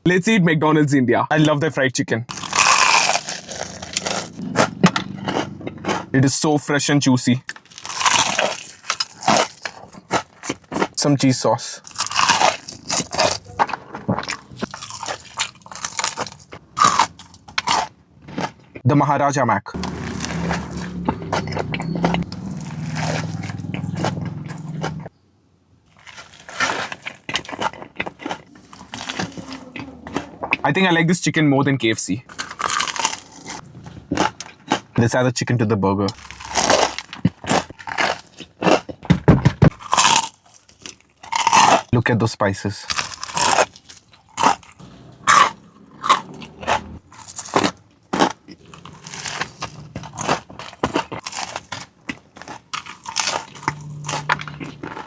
Let's eat McDonald's India. I love their fried chicken. It is so fresh and juicy. Some cheese sauce. The Maharaja Mac. I think I like this chicken more than KFC. Let's add the chicken to the burger. Look at those spices.